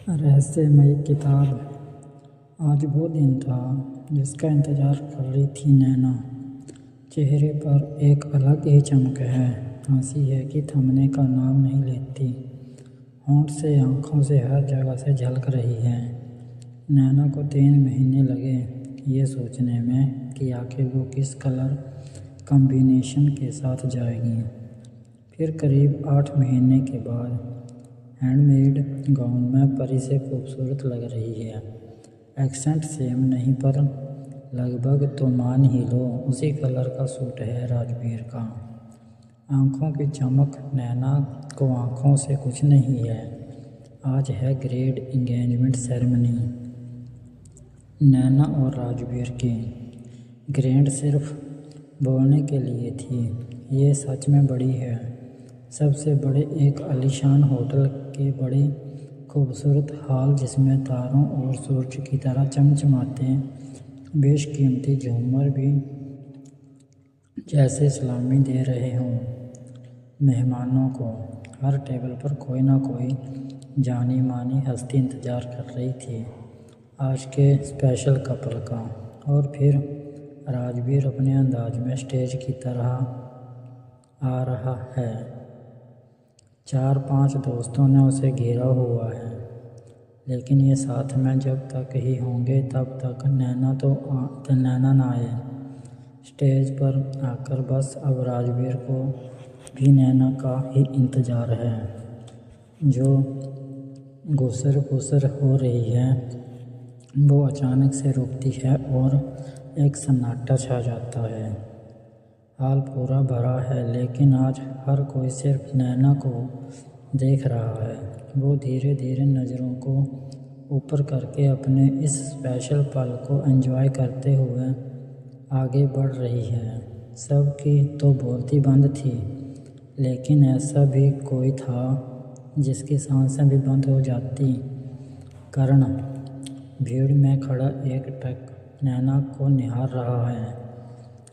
रहस्यमयी किताब। आज वो दिन था जिसका इंतज़ार कर रही थी नैना। चेहरे पर एक अलग ही चमक है, हंसी है कि थमने का नाम नहीं लेती। होंठ से, आँखों से, हर जगह से झलक रही है। नैना को 3 महीने लगे ये सोचने में कि आखिर वो किस कलर कॉम्बिनेशन के साथ जाएगी। फिर करीब 8 महीने के बाद हैंडमेड गाउन में परी से खूबसूरत लग रही है। एक्सेंट सेम नहीं पर लगभग तो मान ही लो उसी कलर का सूट है राजवीर का। आँखों की चमक, नैना को आँखों से कुछ नहीं है। आज है ग्रेड इंगेजमेंट सेरेमनी नैना और राजवीर की। ग्रैंड सिर्फ बोलने के लिए थी, ये सच में बड़ी है। सबसे बड़े एक आलीशान होटल के बड़े खूबसूरत हॉल जिसमें तारों और सूरज की तरह चमचमाते बेशकीमती झूमर भी जैसे सलामी दे रहे हों मेहमानों को। हर टेबल पर कोई ना कोई जानी मानी हस्ती इंतज़ार कर रही थी आज के स्पेशल कपल का। और फिर राजवीर अपने अंदाज में स्टेज की तरह आ रहा है। 4-5 दोस्तों ने उसे घेरा हुआ है, लेकिन ये साथ में जब तक ही होंगे तब तक नैना ना आए स्टेज पर आकर। बस अब राजवीर को भी नैना का ही इंतज़ार है। जो गुसर हो रही है वो अचानक से रुकती है और एक सन्नाटा छा जाता है। हॉल पूरा भरा है, लेकिन आज हर कोई सिर्फ नैना को देख रहा है। वो धीरे धीरे नज़रों को ऊपर करके अपने इस स्पेशल पल को एंजॉय करते हुए आगे बढ़ रही है। सबकी तो बोलती बंद थी, लेकिन ऐसा भी कोई था जिसकी सांसें भी बंद हो जाती। करण भीड़ में खड़ा एकटक नैना को निहार रहा है,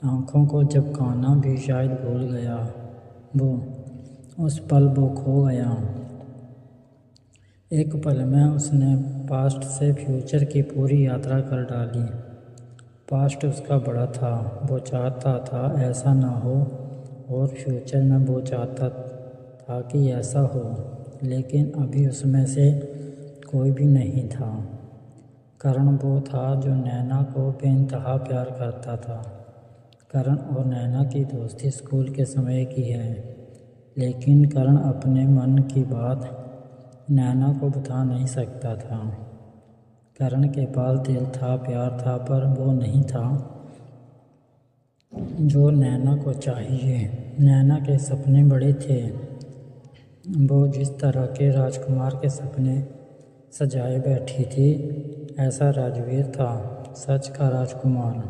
आँखों को झपकाना भी शायद भूल गया। वो उस पल वो खो गया। एक पल में उसने पास्ट से फ्यूचर की पूरी यात्रा कर डाली। पास्ट उसका बड़ा था, वो चाहता था ऐसा ना हो, और फ्यूचर में वो चाहता था कि ऐसा हो, लेकिन अभी उसमें से कोई भी नहीं था। करण वो था जो नैना को बेइंतहा प्यार करता था। करण और नैना की दोस्ती स्कूल के समय की है, लेकिन करण अपने मन की बात नैना को बता नहीं सकता था। करण के पास दिल था, प्यार था, पर वो नहीं था जो नैना को चाहिए। नैना के सपने बड़े थे। वो जिस तरह के राजकुमार के सपने सजाए बैठी थी, ऐसा राजवीर था, सच का राजकुमार,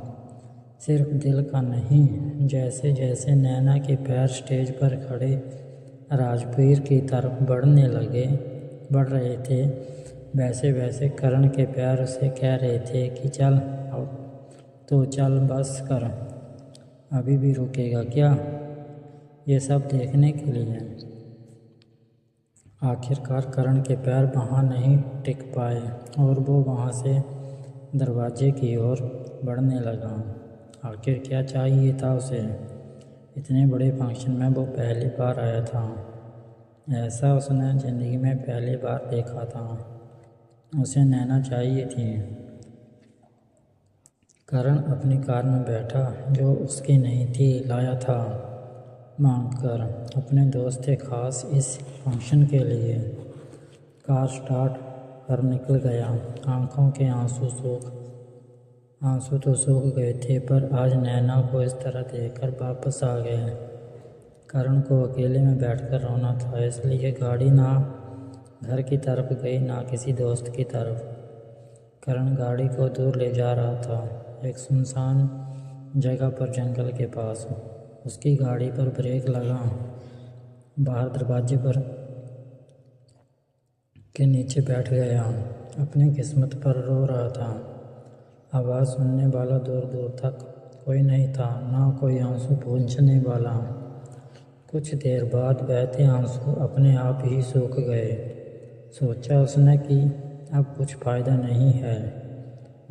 सिर्फ दिल का नहीं। जैसे जैसे नैना के पैर स्टेज पर खड़े राजवीर की तरफ बढ़ रहे थे, वैसे वैसे करण के पैर उसे कह रहे थे कि चल अब तो चल, बस कर, अभी भी रुकेगा क्या? ये सब देखने के लिए आखिरकार करण के पैर वहाँ नहीं टिक पाए और वो वहाँ से दरवाजे की ओर बढ़ने लगा। आखिर क्या चाहिए था उसे? इतने बड़े फंक्शन में वो पहली बार आया था, ऐसा उसने ज़िंदगी में पहली बार देखा था। उसे नैना चाहिए थी। करण अपनी कार में बैठा, जो उसकी नहीं थी, लाया था मांग कर अपने दोस्त थे खास इस फंक्शन के लिए। कार स्टार्ट कर निकल गया। आँखों के आंसू तो सूख गए थे, पर आज नैना को इस तरह देखकर वापस आ गए। करण को अकेले में बैठकर रोना था, इसलिए गाड़ी ना घर की तरफ गई ना किसी दोस्त की तरफ। करण गाड़ी को दूर ले जा रहा था, एक सुनसान जगह पर, जंगल के पास। उसकी गाड़ी पर ब्रेक लगा। बाहर दरवाजे पर के नीचे बैठ गया। अपनी किस्मत पर रो रहा था। आवाज़ सुनने वाला दूर दूर तक कोई नहीं था, ना कोई आंसू पोंछने वाला। कुछ देर बाद बहते आंसू अपने आप ही सूख गए। सोचा उसने कि अब कुछ फ़ायदा नहीं है।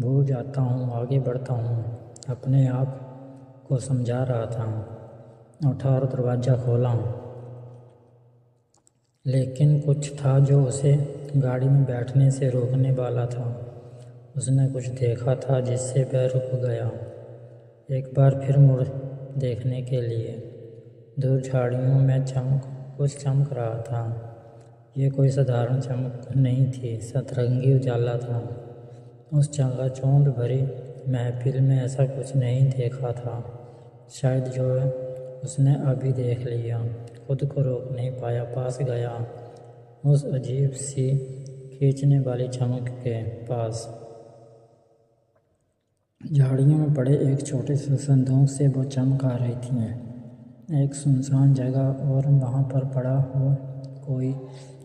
भूल जाता हूँ, आगे बढ़ता हूँ, अपने आप को समझा रहा था। उठा और दरवाज़ा खोला, लेकिन कुछ था जो उसे गाड़ी में बैठने से रोकने वाला था। उसने कुछ देखा था जिससे वह रुक गया, एक बार फिर मुड़ देखने के लिए। दूर झाड़ियों में कुछ चमक रहा था। ये कोई साधारण चमक नहीं थी, सतरंगी उजाला था। उस चकाचौंध भरी महफिल में ऐसा कुछ नहीं देखा था, शायद जो उसने अभी देख लिया। खुद को रोक नहीं पाया, पास गया उस अजीब सी खींचने वाली चमक के पास। झाड़ियों में पड़े एक छोटे से संदूक से वो चमक आ रही थी। एक सुनसान जगह और वहाँ पर पड़ा हो कोई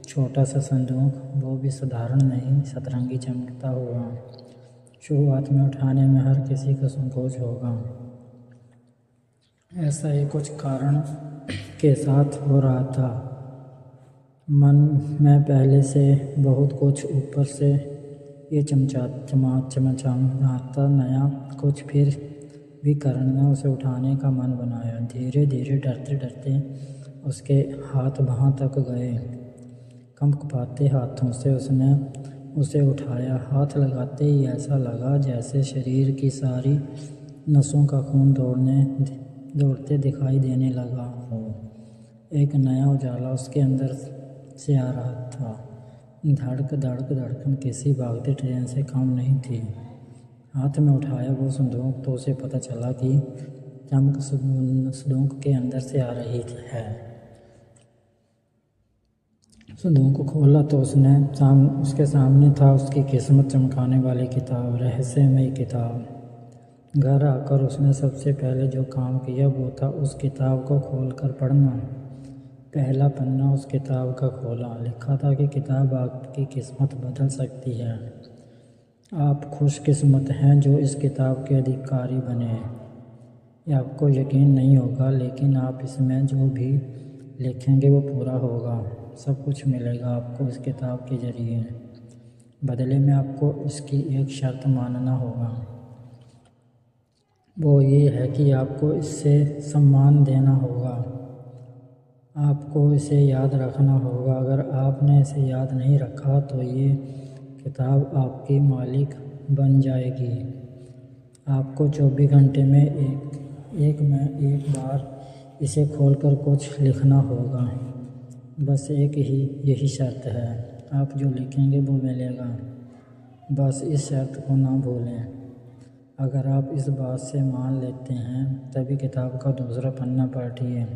छोटा सा संदूक, वो भी साधारण नहीं, सतरंगी चमकता हुआ। शुरुआत में उठाने में हर किसी को संकोच होगा। ऐसा ही कुछ कारण के साथ हो रहा था। मन में पहले से बहुत कुछ, ऊपर से ये चमचमाता नया कुछ, फिर भी करण ने उसे उठाने का मन बनाया। धीरे धीरे, डरते डरते उसके हाथ वहाँ तक गए। कंपकंपाते हाथों से उसने उसे उठाया। हाथ लगाते ही ऐसा लगा जैसे शरीर की सारी नसों का खून दौड़ते दिखाई देने लगा हो। एक नया उजाला उसके अंदर से आ रहा था। धड़कन किसी भागती ट्रेन से कम नहीं थी। हाथ में उठाया वो संदूक तो उसे पता चला कि चमक संदूक के अंदर से आ रही है। संदूक को खोला तो उसके सामने था उसकी किस्मत चमकाने वाली किताब, रहस्यमयी किताब। घर आकर उसने सबसे पहले जो काम किया वो था उस किताब को खोलकर पढ़ना। पहला पन्ना उस किताब का खोला। लिखा था कि किताब आपकी किस्मत बदल सकती है। आप खुशकिस्मत हैं जो इस किताब के अधिकारी बने। आपको यकीन नहीं होगा, लेकिन आप इसमें जो भी लिखेंगे वो पूरा होगा। सब कुछ मिलेगा आपको इस किताब के जरिए। बदले में आपको इसकी एक शर्त मानना होगा। वो ये है कि आपको इससे सम्मान देना होगा। आपको इसे याद रखना होगा। अगर आपने इसे याद नहीं रखा तो ये किताब आपकी मालिक बन जाएगी। आपको 24 घंटे में एक बार इसे खोलकर कुछ लिखना होगा। बस यही शर्त है। आप जो लिखेंगे वो मिलेगा। बस इस शर्त को ना भूलें। अगर आप इस बात से मान लेते हैं तभी किताब का दूसरा पन्ना पलटिए।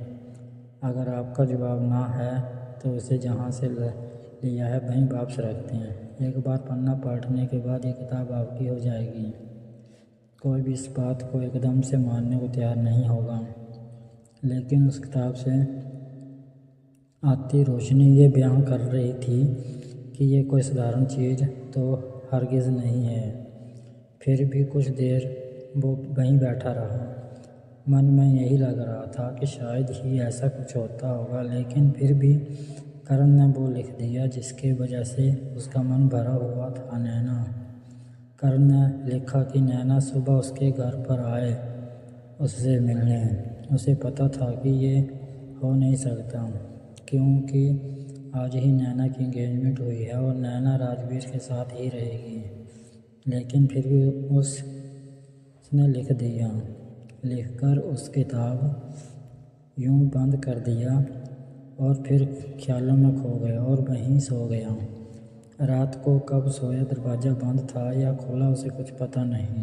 अगर आपका जवाब ना है तो इसे जहाँ से लिया है वहीं वापस रखते हैं। एक बार पन्ना पलटने के बाद ये किताब आपकी हो जाएगी। कोई भी इस बात को एकदम से मानने को तैयार नहीं होगा, लेकिन उस किताब से आती रोशनी ये बयां कर रही थी कि ये कोई साधारण चीज़ तो हरगिज़ नहीं है। फिर भी कुछ देर वो वहीं बैठा रहा। मन में यही लग रहा था कि शायद ही ऐसा कुछ होता होगा, लेकिन फिर भी करण ने वो लिख दिया जिसके वजह से उसका मन भरा हुआ था। नैना। करण ने लिखा कि नैना सुबह उसके घर पर आए उससे मिलने। उसे पता था कि ये हो नहीं सकता, क्योंकि आज ही नैना की एंगेजमेंट हुई है और नैना राजवीर के साथ ही रहेगी। लेकिन फिर भी उसने लिख दिया। लिखकर उस किताब यूं बंद कर दिया और फिर ख्यालों में खो गया और वहीं सो गया। रात को कब सोया, दरवाज़ा बंद था या खुला, उसे कुछ पता नहीं।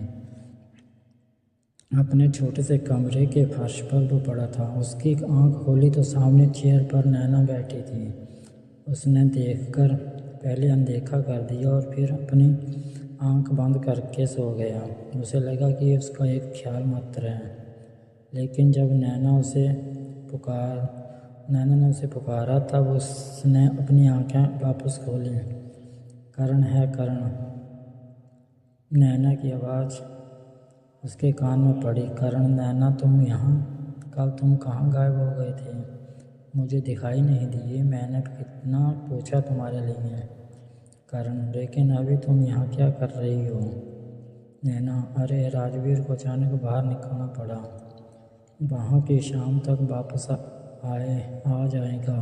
अपने छोटे से कमरे के फर्श पर वो पड़ा था। उसकी आंख खोली तो सामने चेयर पर नैना बैठी थी। उसने देखकर पहले अनदेखा कर दिया और फिर अपनी आंख बंद करके सो गया। उसे लगा कि उसका एक ख्याल मात्र है, लेकिन जब नैना ने उसे पुकारा तब उसने अपनी आंखें वापस खोली। करण है, करण। नैना की आवाज़ उसके कान में पड़ी। करण, नैना तुम यहाँ? कल तुम कहाँ गायब हो गए थे? मुझे दिखाई नहीं दिए। मैंने कितना पूछा तुम्हारे लिए। करण, लेकिन अभी तुम यहाँ क्या कर रही हो? नैना, अरे राजवीर को अचानक बाहर निकलना पड़ा। वहाँ की शाम तक वापस आ जाएगा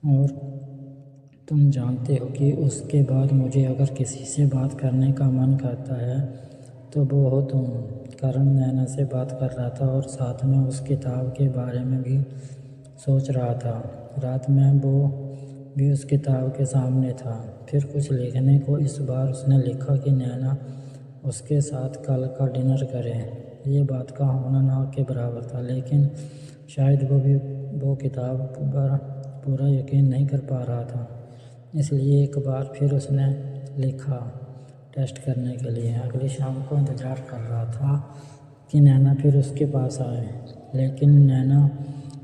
और तुम जानते हो कि उसके बाद मुझे अगर किसी से बात करने का मन करता है तो वो हो तुम। करण नैना से बात कर रहा था और साथ में उस किताब के बारे में भी सोच रहा था। रात में वो भी उस किताब के सामने था। फिर कुछ लिखने को इस बार उसने लिखा कि नैना उसके साथ कल का डिनर करें। ये बात का होना ना के बराबर था, लेकिन शायद वो किताब पर पूरा यकीन नहीं कर पा रहा था, इसलिए एक बार फिर उसने लिखा टेस्ट करने के लिए। अगली शाम को इंतज़ार कर रहा था कि नैना फिर उसके पास आए, लेकिन नैना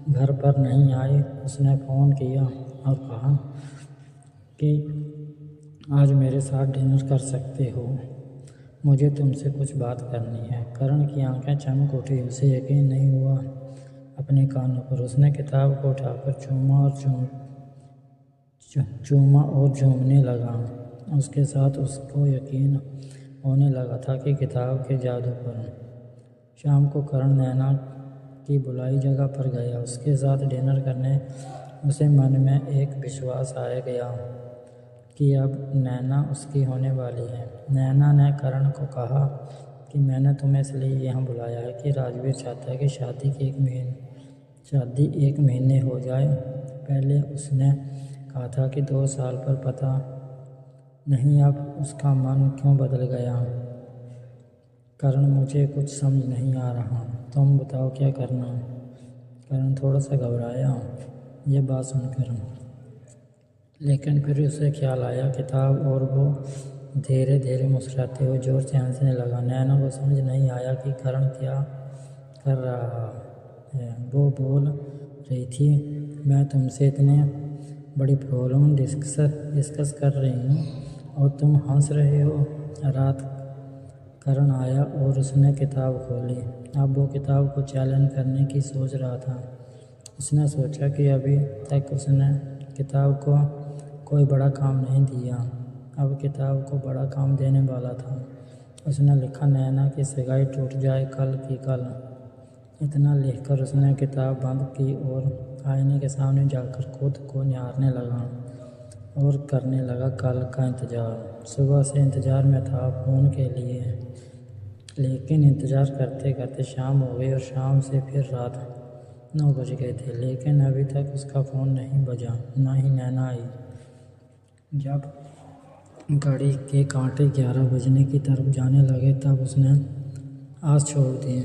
घर पर नहीं आई। उसने फ़ोन किया और कहा कि आज मेरे साथ डिनर कर सकते हो, मुझे तुमसे कुछ बात करनी है। करण की आंखें चमक उठी, उसे यकीन नहीं हुआ अपने कानों पर। उसने किताब को उठाकर चूमा और झूमने लगा। उसके साथ उसको यकीन होने लगा था कि किताब के जादू पर। शाम को करण नैना की बुलाई जगह पर गया उसके साथ डिनर करने। उसे मन में एक विश्वास आ गया कि अब नैना उसकी होने वाली है। नैना ने करण को कहा कि मैंने तुम्हें इसलिए यहाँ बुलाया है कि राजवीर चाहता है कि शादी एक महीने हो जाए। पहले उसने कहा था कि 2 साल पर, पता नहीं अब उसका मन क्यों बदल गया। करण, मुझे कुछ समझ नहीं आ रहा, तुम बताओ क्या करना। करण थोड़ा सा घबराया ये बात सुनकर, लेकिन फिर उसे ख्याल आया किताब और वो धीरे धीरे मुस्कुराते हुए जोर से हंसने लगा। नैना को समझ नहीं आया कि करण क्या कर रहा है। वो बोल रही थी, मैं तुमसे इतने बड़ी प्रॉब्लम डिस्कस कर रही हूँ और तुम हंस रहे हो। रात करण आया और उसने किताब खोली। अब वो किताब को चैलेंज करने की सोच रहा था। उसने सोचा कि अभी तक उसने किताब को कोई बड़ा काम नहीं दिया, अब किताब को बड़ा काम देने वाला था। उसने लिखा, नैना की सगाई टूट जाए कल की कल। इतना लिखकर उसने किताब बंद की और आईने के सामने जाकर खुद को निहारने लगा और करने लगा कल का इंतज़ार। सुबह से इंतज़ार में था फ़ोन के लिए, लेकिन इंतज़ार करते करते शाम हो गई और शाम से फिर रात 9 बज गए थे, लेकिन अभी तक उसका फ़ोन नहीं बजा, ना ही नैना आई। जब घड़ी के कांटे 11 बजने की तरफ जाने लगे तब उसने आस छोड़ दी।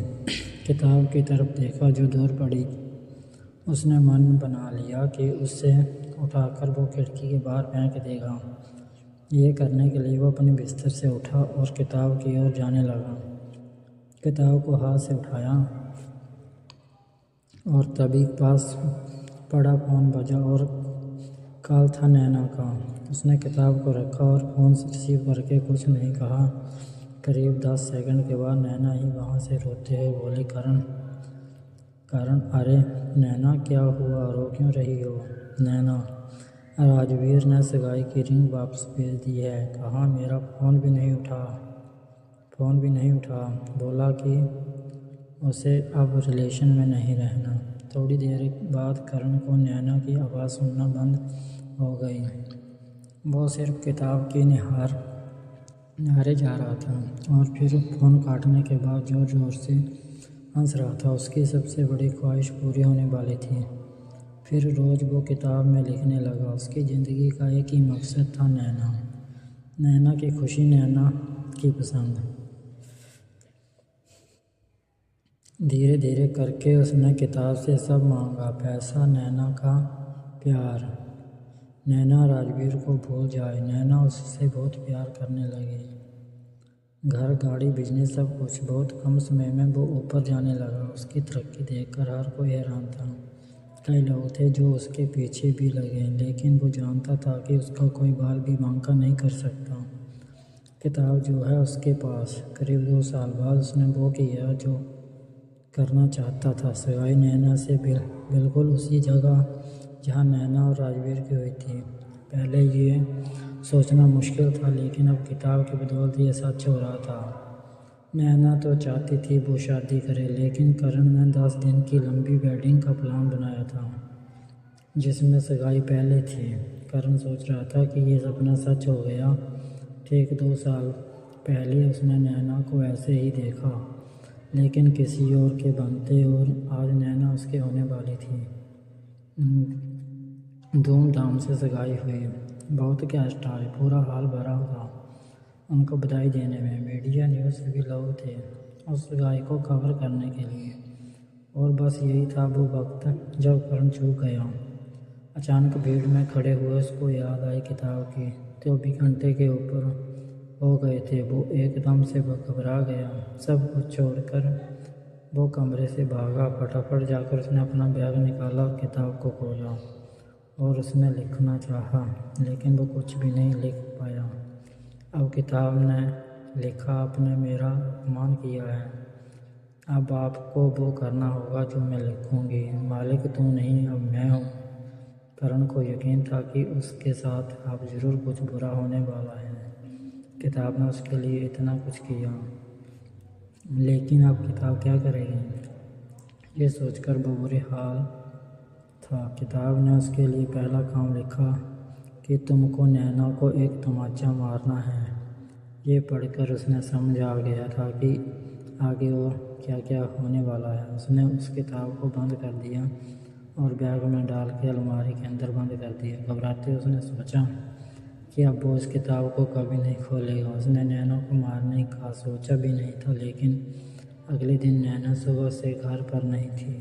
किताब की तरफ देखा जो दूर पड़ी। उसने मन बना लिया कि उसे उठाकर वो खिड़की के बाहर फेंक देगा। ये करने के लिए वो अपने बिस्तर से उठा और किताब की ओर जाने लगा। किताब को हाथ से उठाया और तभी पास पड़ा फ़ोन बजा और कॉल था नैना का। उसने किताब को रखा और फ़ोन रिसीव करके कुछ नहीं कहा। करीब 10 सेकंड के बाद नैना ही वहाँ से रोते हुए बोली, करण, अरे नैना क्या हुआ, रो क्यों रही हो? नैना, राजवीर ने सगाई की रिंग वापस भेज दी है। कहा, मेरा फ़ोन भी नहीं उठा। बोला कि उसे अब रिलेशन में नहीं रहना। थोड़ी देर बाद करण को नैना की आवाज़ सुनना बंद हो गई। वो सिर्फ किताब की निहारे जा रहा था और फिर फ़ोन काटने के बाद जोर जोर से हंस रहा था। उसकी सबसे बड़ी ख्वाहिश पूरी होने वाली थी। फिर रोज़ वो किताब में लिखने लगा। उसकी ज़िंदगी का एक ही मकसद था, नैना की खुशी, नैना की पसंद। धीरे धीरे करके उसने किताब से सब मांगा, पैसा, नैना का प्यार। नैना राजवीर को भूल जाए। नैना उससे बहुत प्यार करने लगी। घर, गाड़ी, बिजनेस, सब कुछ। बहुत कम समय में वो ऊपर जाने लगा। उसकी तरक्की देखकर हर कोई हैरान था। कई लोग थे जो उसके पीछे भी लगे, लेकिन वो जानता था कि उसका कोई बाल भी बांका नहीं कर सकता। किताब जो है उसके पास। करीब 2 साल बाद उसने वो किया जो करना चाहता था, सगाई नैना से बिल्कुल उसी जगह जहाँ नैना और राजवीर की हुई थी। पहले ये सोचना मुश्किल था, लेकिन अब किताब की बदौलत ये सच हो रहा था। नैना तो चाहती थी वो शादी करे, लेकिन करण ने 10 दिन की लंबी वेडिंग का प्लान बनाया था, जिसमें सगाई पहले थी। करण सोच रहा था कि ये सपना सच हो गया। ठीक 2 साल पहले उसने नैना को ऐसे ही देखा, लेकिन किसी और के बनते, और आज नैना उसके होने वाली थी। धूमधाम से सगाई हुई, बहुत गेस्ट आए, पूरा हॉल भरा था उनको बधाई देने में। मीडिया न्यूज़ से भी लोग थे उस सगाई को कवर करने के लिए, और बस यही था वो वक्त जब करण चूक गया। अचानक भीड़ में खड़े हुए उसको याद आई किताब की। 24 घंटे के ऊपर हो गए थे। वो एकदम से घबरा गया। सब कुछ छोड़कर वो कमरे से भागा। फटाफट जाकर उसने अपना बैग निकाला और किताब को खोला, और उसने लिखना चाहा, लेकिन वो कुछ भी नहीं लिख पाया। अब किताब ने लिखा, आपने मेरा अपमान किया है, अब आपको वो करना होगा जो मैं लिखूंगी। मालिक तू नहीं, अब मैं हूँ। करण को यकीन था कि उसके साथ अब ज़रूर कुछ बुरा होने वाला है। किताब ने उसके लिए इतना कुछ किया, लेकिन अब किताब क्या करेगी, ये सोचकर वो बुरे हाल था। किताब ने उसके लिए पहला काम लिखा कि तुमको नैना को एक तमाचा मारना है। ये पढ़कर उसने समझ आ गया था कि आगे और क्या क्या होने वाला है। उसने उस किताब को बंद कर दिया और बैग में डाल के अलमारी के अंदर बंद कर दिया। घबराते उसने सोचा कि अब वो इस किताब को कभी नहीं खोलेगा। उसने नैना को मारने का सोचा भी नहीं था, लेकिन अगले दिन नैना सुबह से घर पर नहीं थी,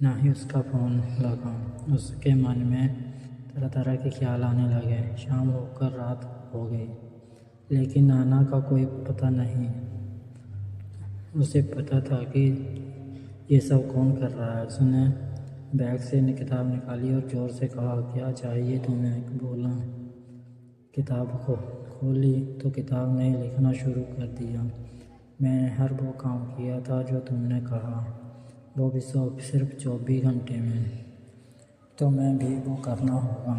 ना ही उसका फ़ोन लगा। उसके मन में तरह तरह के ख्याल आने लगे। शाम होकर रात हो गई, लेकिन नाना का कोई पता नहीं। उसे पता था कि ये सब कौन कर रहा है। उसने बैग से किताब निकाली और ज़ोर से कहा, क्या चाहिए तुम्हें, बोला। किताब को खोली तो किताब ने लिखना शुरू कर दिया। मैंने हर वो काम किया था जो तुमने कहा, वो भी सिर्फ 24 घंटे में। तो मैं भी वो करना होगा,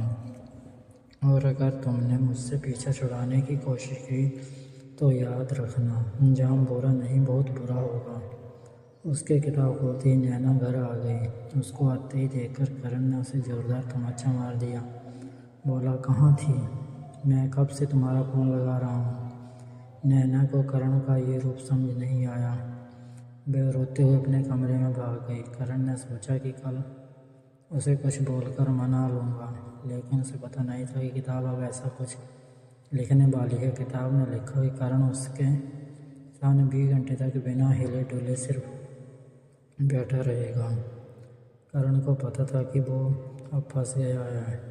और अगर तुमने मुझसे पीछा छुड़ाने की कोशिश की तो याद रखना, अंजाम बुरा नहीं, बहुत बुरा होगा। उसके किताब खोलते ही नैना घर आ गई। उसको आते ही देखकर करण ने उसे जोरदार तमाचा मार दिया। बोला, कहाँ थी, मैं कब से तुम्हारा फ़ोन लगा रहा हूँ। नैना को करण का ये रूप समझ नहीं आया। वह रोते हुए अपने कमरे में भाग गई। करण ने सोचा कि कल उसे कुछ बोलकर मना लूँगा, लेकिन उसे पता नहीं था कि किताब अब ऐसा कुछ लिखने वाली है। किताब ने लिखा कि करण उसके सामने 20 घंटे तक बिना हिले डुले सिर्फ बैठा रहेगा। करण को पता था कि वो अब फंस गया है।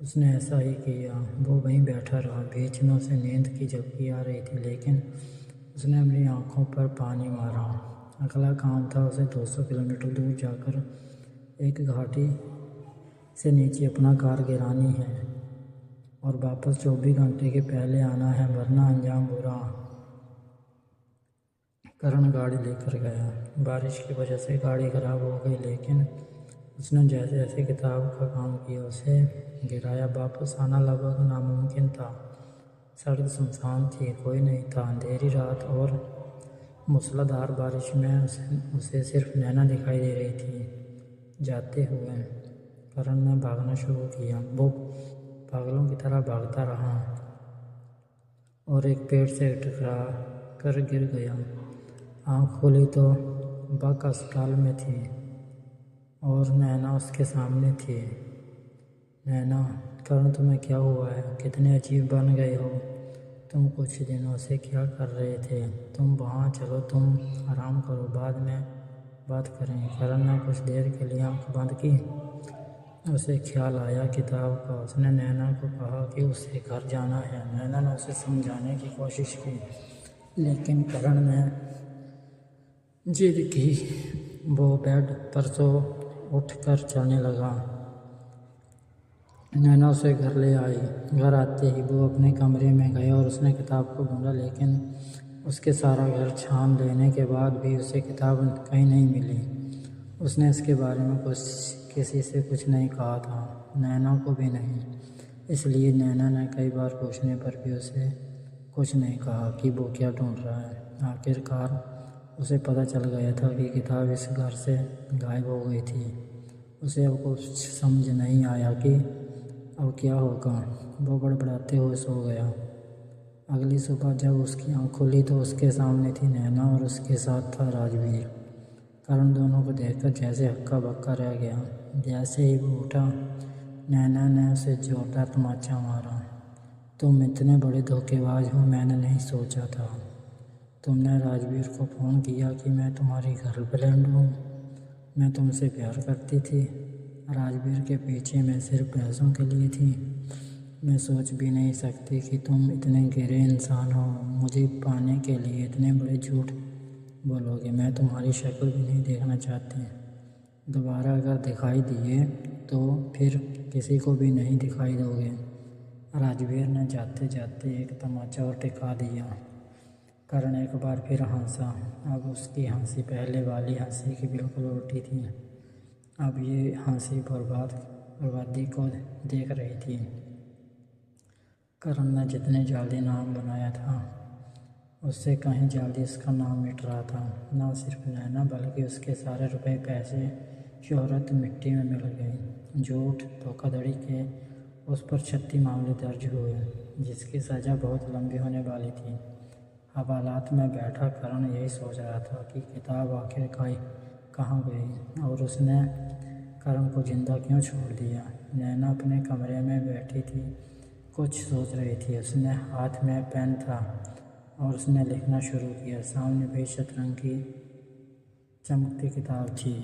उसने ऐसा ही किया। वो वहीं बैठा रहा। बीच में उसे नींद की झपकी आ रही थी, लेकिन उसने अपनी आंखों पर पानी मारा। अगला काम था उसे 200 किलोमीटर दूर जाकर एक घाटी से नीचे अपना कार गिरानी है और वापस 24 घंटे के पहले आना है, वरना अंजाम बुरा। करण गाड़ी लेकर गया। बारिश की वजह से गाड़ी खराब हो गई, लेकिन उसने जैसे जैसे किताब का काम किया उसे गिराया। वापस आना लगभग नामुमकिन था। सड़क सुनसान थी, कोई नहीं था। अंधेरी रात और मूसलाधार बारिश में उसे सिर्फ नैना दिखाई दे रही थी जाते हुए। करण ने भागना शुरू किया। वो पागलों की तरह भागता रहा और एक पेड़ से टकरा कर गिर गया। आँख खोली तो बक अस्पताल में थी और नैना उसके सामने थी। नैना, करण तुम्हें क्या हुआ है, कितने अजीब बन गए हो। तुम कुछ दिनों से क्या कर रहे थे। तुम वहाँ चलो, तुम आराम करो, बाद में बात करें। करण ने कुछ देर के लिए आँख बंद की। उसे ख्याल आया किताब का। उसने नैना को कहा कि उसे घर जाना है। नैना ने उसे समझाने की कोशिश की, लेकिन करण ने जिद की। वो बेड पर से उठकर चलने लगा। नैना उसे घर ले आई। घर आते ही वो अपने कमरे में गया और उसने किताब को ढूंढा, लेकिन उसके सारा घर छान लेने के बाद भी उसे किताब कहीं नहीं मिली। उसने इसके बारे में किसी से कुछ नहीं कहा था, नैना को भी नहीं। इसलिए नैना ने कई बार पूछने पर भी उसे कुछ नहीं कहा कि वो क्या ढूंढ रहा है। आखिरकार उसे पता चल गया था कि किताब इस घर से गायब हो गई थी। उसे अब कुछ समझ नहीं आया कि अब क्या होगा। वो बड़बड़ाते हुए सो गया। अगली सुबह जब उसकी आँख खुली तो उसके सामने थी नैना और उसके साथ था राजवीर। करण दोनों को देखकर जैसे हक्का बक्का रह गया। जैसे ही वो उठा, नैना ने उसे जोरदार तमाचा मारा। तुम इतने बड़े धोखेबाज हो, मैंने नहीं सोचा था। तुमने राजवीर को फ़ोन किया कि मैं तुम्हारी गर्लफ्रेंड हूँ। मैं तुमसे प्यार करती थी। राजवीर के पीछे मैं सिर्फ पैसों के लिए थी। मैं सोच भी नहीं सकती कि तुम इतने गिरे इंसान हो। मुझे पाने के लिए इतने बड़े झूठ बोलोगे। मैं तुम्हारी शक्ल भी नहीं देखना चाहती। दोबारा अगर दिखाई दिए तो फिर किसी को भी नहीं दिखाई दोगे। राजवीर ने जाते जाते एक तमाचा और टिका दिया। करण एक बार फिर हंसा। अब उसकी हंसी पहले वाली हंसी की बिल्कुल उल्टी थी। अब ये हंसी बर्बादी को देख रही थी। करण ने जितने जल्दी नाम बनाया था उससे कहीं जल्दी उसका नाम मिट रहा था। न सिर्फ नैना बल्कि उसके सारे रुपए, पैसे, शोहरत मिट्टी में मिल गई। झूठ धोखाधड़ी के उस पर 36 मामले दर्ज हुए जिसकी सज़ा बहुत लंबी होने वाली थी। हवालात में बैठा करण यही सोच रहा था कि किताब आखिर कहाँ गई और उसने करण को जिंदा क्यों छोड़ दिया। नैना अपने कमरे में बैठी थी, कुछ सोच रही थी। उसने हाथ में पेन था और उसने लिखना शुरू किया। सामने भी शतरंग की चमकती किताब थी।